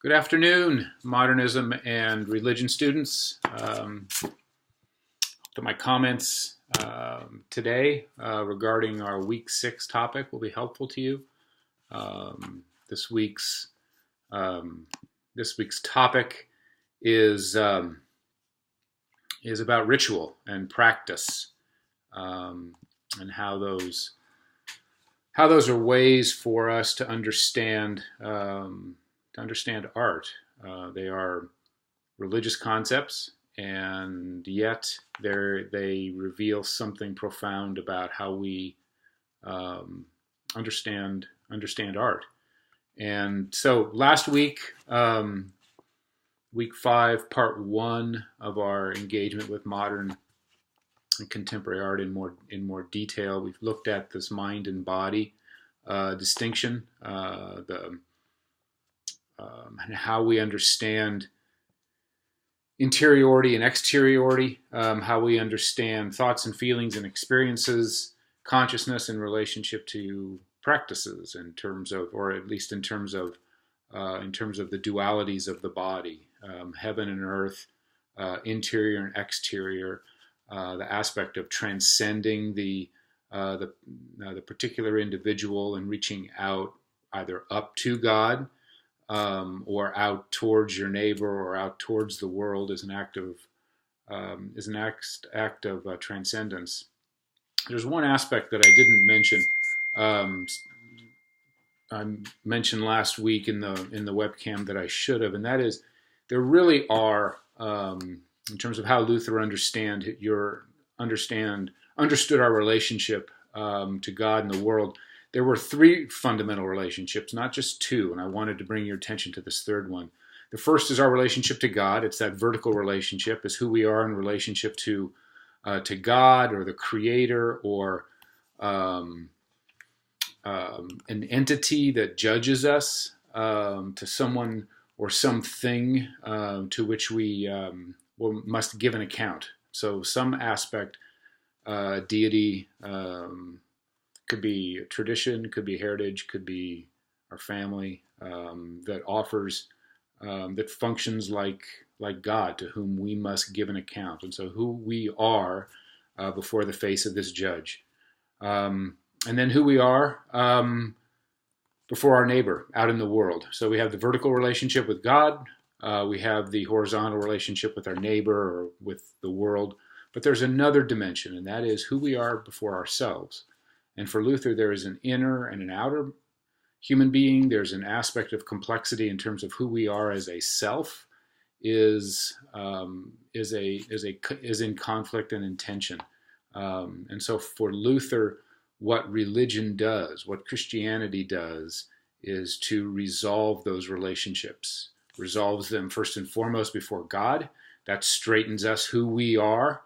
Good afternoon, modernism and religion students. To my comments today regarding our week 6 topic will be helpful to you. Um, this week's um, this week's topic is about ritual and practice, and how those are ways for us to understand art. They are religious concepts, and yet they reveal something profound about how we um, understand art. And so last week, week 5, part 1 of our engagement with modern and contemporary art in more detail, we've looked at this mind and body distinction, and how we understand interiority and exteriority, how we understand thoughts and feelings and experiences, consciousness in relationship to practices in terms of, or at least in terms of the dualities of the body, heaven and earth, interior and exterior, the aspect of transcending the particular individual and reaching out either up to God, or out towards your neighbor or out towards the world is an act of transcendence. There's one aspect that I didn't mention. Um, I mentioned last week in the webcam that I should have, and that is there really are, in terms of how Luther understood our relationship to God and the world. There were 3 fundamental relationships, not just 2, and I wanted to bring your attention to this third one. The first is our relationship to God. It's that vertical relationship, is who we are in relationship to God or the Creator, or an entity that judges us, to someone or something to which we must give an account. So some aspect, deity. Could be tradition, could be heritage, could be our family, that functions like God, to whom we must give an account, and so who we are before the face of this judge, and then who we are before our neighbor out in the world. So we have the vertical relationship with God, we have the horizontal relationship with our neighbor or with the world, but there's another dimension, and that is who we are before ourselves. And for Luther, there is an inner and an outer human being. There's an aspect of complexity in terms of who we are as a self is in conflict and in tension. And so for Luther, what religion does, what Christianity does, is to resolve those relationships, resolves them first and foremost before God. That straightens us who we are,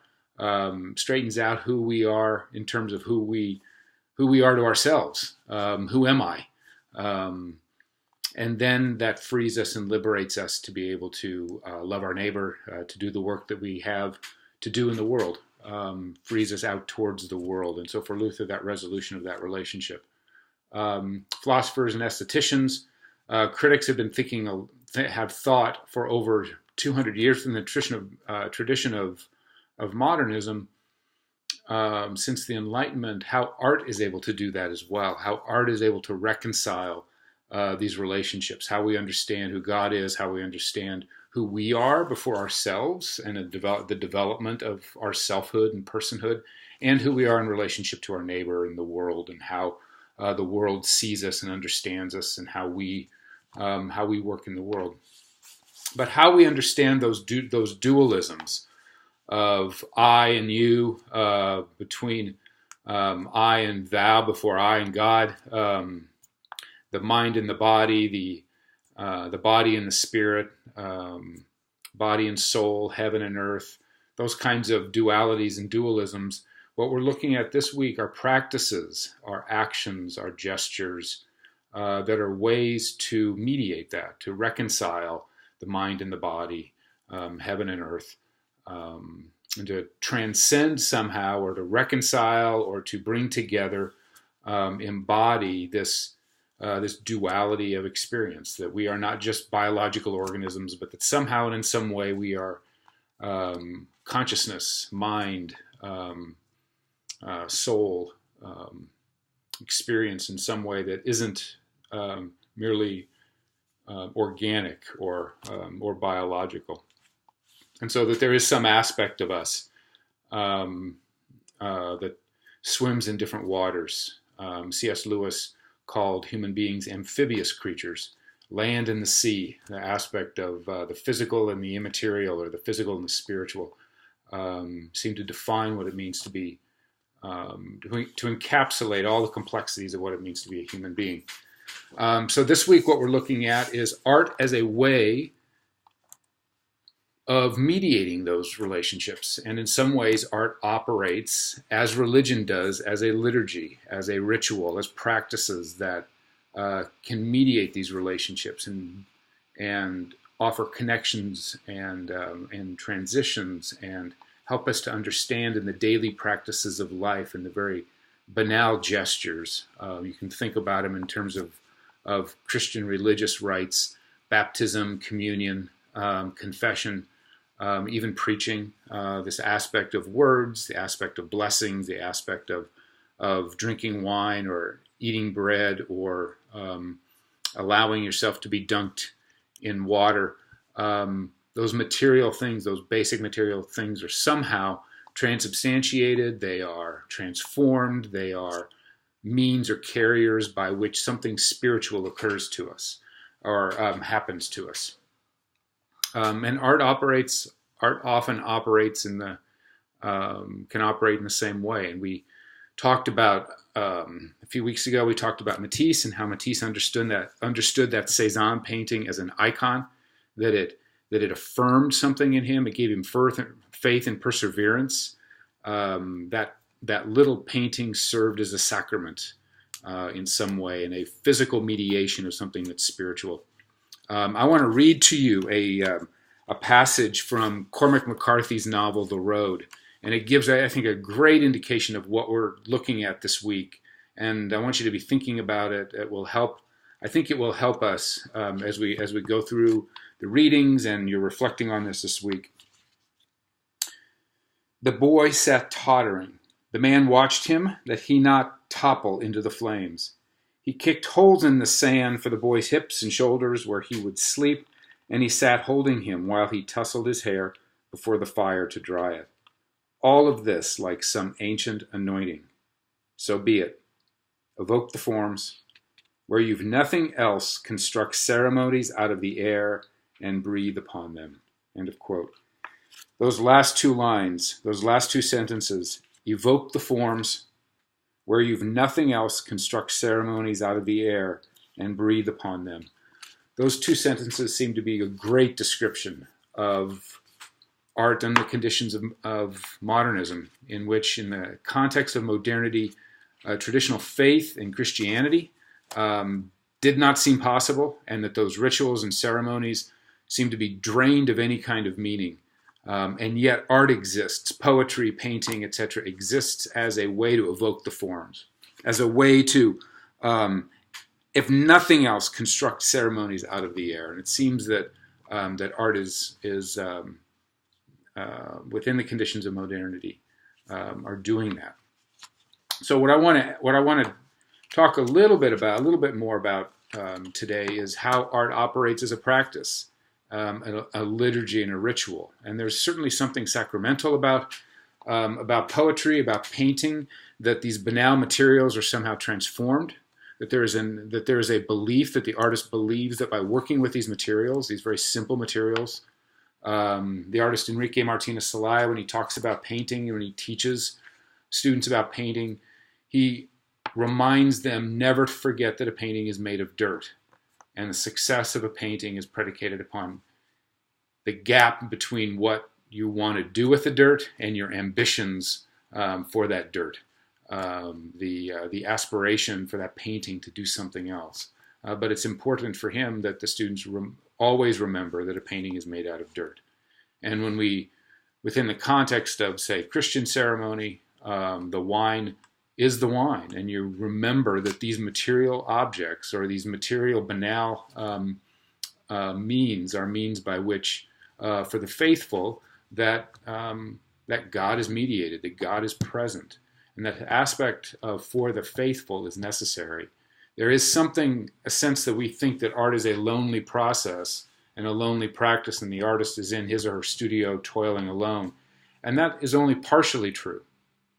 straightens out who we are in terms of who we are to ourselves. Who am I? And then that frees us and liberates us to be able to love our neighbor, to do the work that we have to do in the world, frees us out towards the world. And so for Luther, that resolution of that relationship. Philosophers and aestheticians, critics have thought for over 200 years from the tradition of modernism, since the Enlightenment, how art is able to do that as well, how art is able to reconcile these relationships, how we understand who God is, how we understand who we are before ourselves and the development of our selfhood and personhood, and who we are in relationship to our neighbor and the world, and how the world sees us and understands us, and how we work in the world. But how we understand those dualisms of I and you, between I and thou, before I and God, the mind and the body, the body and the spirit, body and soul, heaven and earth, those kinds of dualities and dualisms. What we're looking at this week are practices, our actions, our gestures, that are ways to mediate that, to reconcile the mind and the body, heaven and earth, and to transcend somehow, or to reconcile, or to bring together, embody this this duality of experience, that we are not just biological organisms, but that somehow and in some way we are consciousness, mind, soul, experience in some way that isn't merely organic or biological, and so that there is some aspect of us that swims in different waters. C.S. Lewis called human beings amphibious creatures, land and the sea, the aspect of the physical and the immaterial, or the physical and the spiritual, seem to define what it means to be, to encapsulate all the complexities of what it means to be a human being. So this week what we're looking at is art as a way of mediating those relationships. And in some ways, art operates, as religion does, as a liturgy, as a ritual, as practices that can mediate these relationships and offer connections and transitions, and help us to understand in the daily practices of life and the very banal gestures. You can think about them in terms of Christian religious rites, baptism, communion, confession, even preaching, this aspect of words, the aspect of blessings, the aspect of drinking wine or eating bread, or allowing yourself to be dunked in water. Those material things, those basic material things, are somehow transubstantiated, they are transformed, they are means or carriers by which something spiritual occurs to us or happens to us. And art often operates in the, can operate in the same way. And we talked about, a few weeks ago, we talked about Matisse and how Matisse understood that Cézanne painting as an icon, that it affirmed something in him. It gave him faith and perseverance. That little painting served as a sacrament in some way, and a physical mediation of something that's spiritual. I want to read to you a passage from Cormac McCarthy's novel, The Road. And it gives, I think, a great indication of what we're looking at this week. And I want you to be thinking about it. It will help. I think it will help us as we go through the readings, and you're reflecting on this week. The boy sat tottering. The man watched him, that he not topple into the flames. He kicked holes in the sand for the boy's hips and shoulders where he would sleep, and he sat holding him while he tousled his hair before the fire to dry it. All of this like some ancient anointing. So be it. Evoke the forms. Where you've nothing else, construct ceremonies out of the air and breathe upon them. End of quote. Those last two lines, those last two sentences, evoke the forms. Where you've nothing else, construct ceremonies out of the air and breathe upon them. Those two sentences seem to be a great description of art and the conditions of modernism, in which, in the context of modernity, traditional faith and Christianity did not seem possible, and that those rituals and ceremonies seem to be drained of any kind of meaning. And yet art exists, poetry, painting, etc. exists as a way to evoke the forms, as a way to, if nothing else, construct ceremonies out of the air. And it seems that that art is within the conditions of modernity, are doing that. So what I want to talk a little bit more about today is how art operates as a practice, a liturgy and a ritual. And there's certainly something sacramental about poetry, about painting, that these banal materials are somehow transformed. That there is a belief, that the artist believes that by working with these materials, these very simple materials, the artist Enrique Martinez Celaya, when he talks about painting and when he teaches students about painting, he reminds them never to forget that a painting is made of dirt, and the success of a painting is predicated upon the gap between what you want to do with the dirt and your ambitions for that dirt, the aspiration for that painting to do something else. But it's important for him that the students always remember that a painting is made out of dirt. And when within the context of, say, Christian ceremony, the wine is the wine. And you remember that these material objects, or these material banal means, are means by which, for the faithful, that that God is mediated, that God is present, and that aspect of for the faithful is necessary. There is something, a sense that we think that art is a lonely process and a lonely practice, and the artist is in his or her studio toiling alone. And that is only partially true.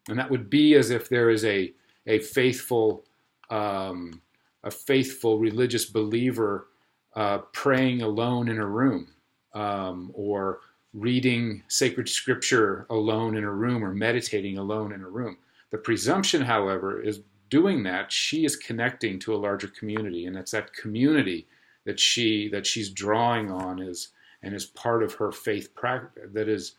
And that would be as if there is a faithful religious believer praying alone in a room, or reading sacred scripture alone in a room, or meditating alone in a room. The presumption, however, is doing that, she is connecting to a larger community, and it's that community that she's drawing on and is part of her faith practice, that is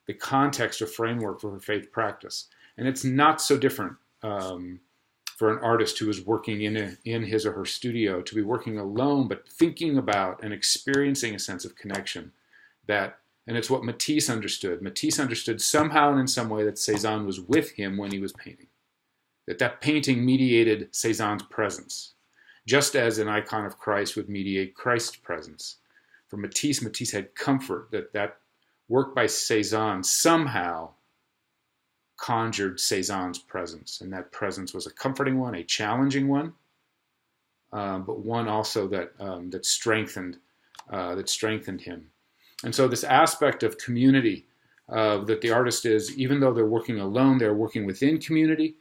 the context or framework for her faith practice. And it's not so different for an artist who is working in his or her studio to be working alone, but thinking about and experiencing a sense of connection. And it's what Matisse understood. Matisse understood somehow and in some way that Cézanne was with him when he was painting. That painting mediated Cézanne's presence, just as an icon of Christ would mediate Christ's presence. For Matisse had comfort that work by Cézanne somehow conjured Cézanne's presence, and that presence was a comforting one, a challenging one, but one also that strengthened him. And so this aspect of community that the artist is, even though they're working alone, they're working within community,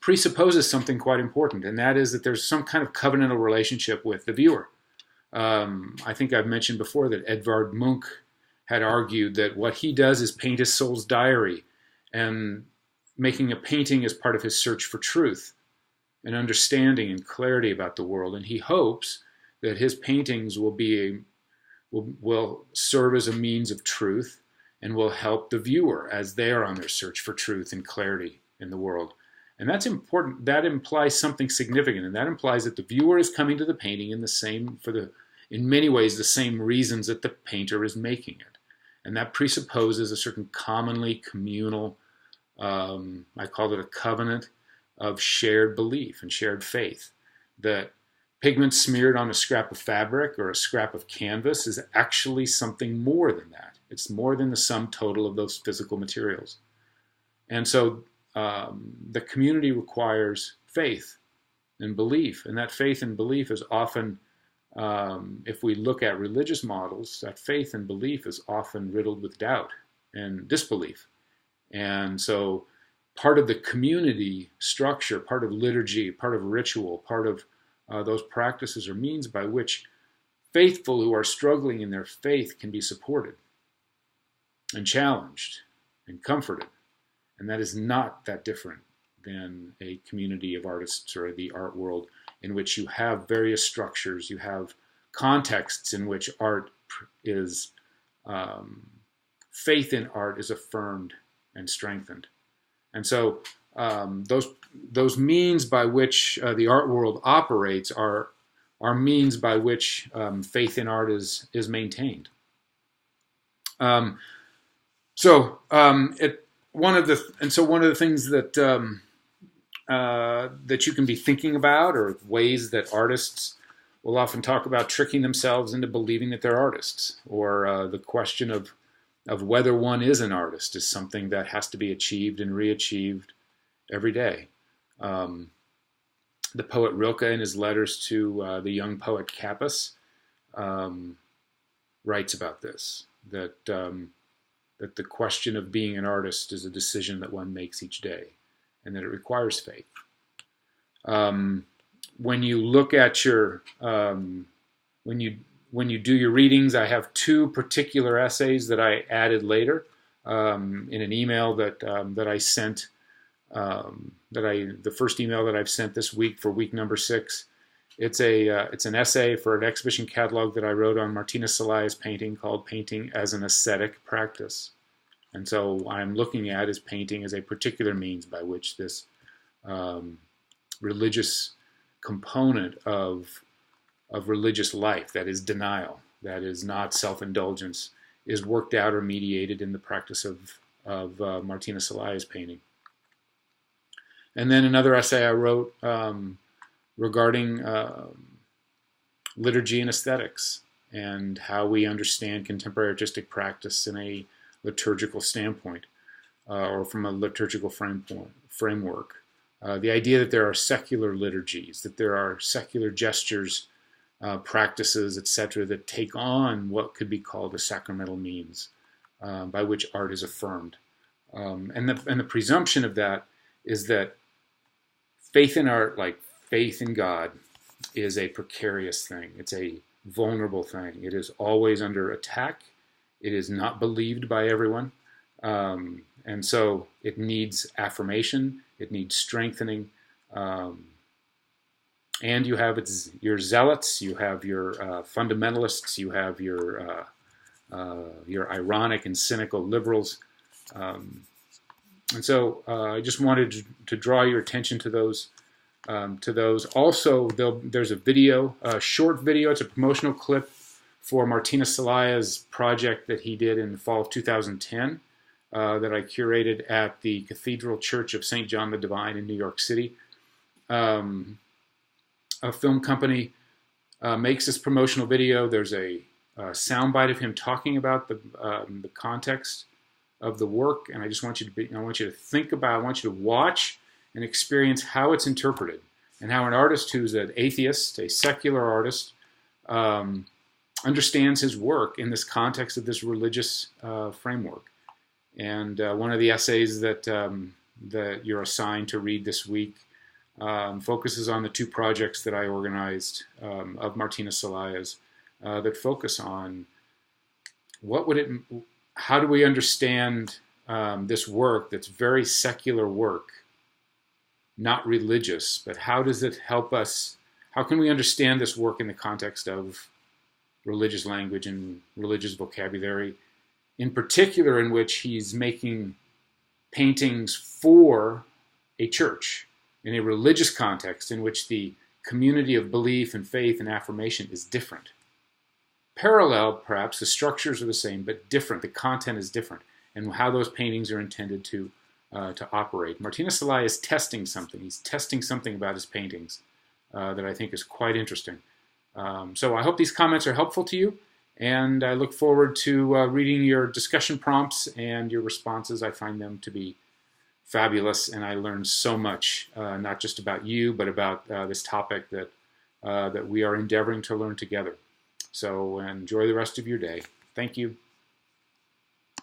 presupposes something quite important, and that is that there's some kind of covenantal relationship with the viewer. I think I've mentioned before that Edvard Munch had argued that what he does is paint his soul's diary, and making a painting is part of his search for truth and understanding and clarity about the world. And he hopes that his paintings will serve as a means of truth and will help the viewer as they are on their search for truth and clarity in the world. And that's important. That implies something significant, and that implies that the viewer is coming to the painting in many ways the same reasons that the painter is making it. And that presupposes a certain commonly communal, I call it a covenant of shared belief and shared faith. That pigment smeared on a scrap of fabric or a scrap of canvas is actually something more than that. It's more than the sum total of those physical materials. And so the community requires faith and belief, and that faith and belief is often, if we look at religious models, that faith and belief is often riddled with doubt and disbelief. And so part of the community structure, part of liturgy, part of ritual, part of those practices or means by which faithful who are struggling in their faith can be supported and challenged and comforted. And that is not that different than a community of artists or the art world, in which you have various structures, you have contexts in which art is, faith in art is affirmed and strengthened. And so those means by which the art world operates are means by which faith in art is maintained. One of the things that that you can be thinking about, or ways that artists will often talk about tricking themselves into believing that they're artists, or the question of whether one is an artist is something that has to be achieved and re-achieved every day. The poet Rilke, in his letters to the young poet Capus, writes about this, that the question of being an artist is a decision that one makes each day, and that it requires faith. When you look at your, when you do your readings, I have two particular essays that I added later in an email that I sent. The first email that I've sent this week for week number 6. It's an essay for an exhibition catalog that I wrote on Martina Salaya's painting called "Painting as an Ascetic Practice." And so what I'm looking at is painting as a particular means by which this religious component of religious life, that is denial, that is not self-indulgence, is worked out or mediated in the practice of Martina Salaya's painting. And then another essay I wrote regarding liturgy and aesthetics and how we understand contemporary artistic practice in a liturgical standpoint or from a liturgical framework. The idea that there are secular liturgies, that there are secular gestures, practices, etc., that take on what could be called a sacramental means by which art is affirmed. And the presumption of that is that faith in art, like faith in God, is a precarious thing. It's a vulnerable thing. It is always under attack. It is not believed by everyone. And so it needs affirmation. It needs strengthening. And you have your zealots, you have your fundamentalists, you have your ironic and cynical liberals. And so I just wanted to draw your attention to those. Also, there's a video, a short video. It's a promotional clip for Martina Celaya's project that he did in the fall of 2010 that I curated at the Cathedral Church of St. John the Divine in New York City. A film company makes this promotional video. There's a soundbite of him talking about the context of the work, and I just want you to think about, I want you to watch and experience how it's interpreted, and how an artist who's an atheist, a secular artist, understands his work in this context of this religious framework. And one of the essays that you're assigned to read this week focuses on the two projects that I organized of Martina Celaya's that focus on how do we understand this work that's very secular work, not religious, but how does it help us? How can we understand this work in the context of religious language and religious vocabulary, in particular in which he's making paintings for a church, in a religious context in which the community of belief and faith and affirmation is different. Parallel, perhaps, the structures are the same, but different. The content is different, and how those paintings are intended to operate. Martina Celaya is testing something. He's testing something about his paintings that I think is quite interesting. So I hope these comments are helpful to you, and I look forward to reading your discussion prompts and your responses. I find them to be fabulous, and I learned so much, not just about you, but about this topic that we are endeavoring to learn together. So enjoy the rest of your day. Thank you.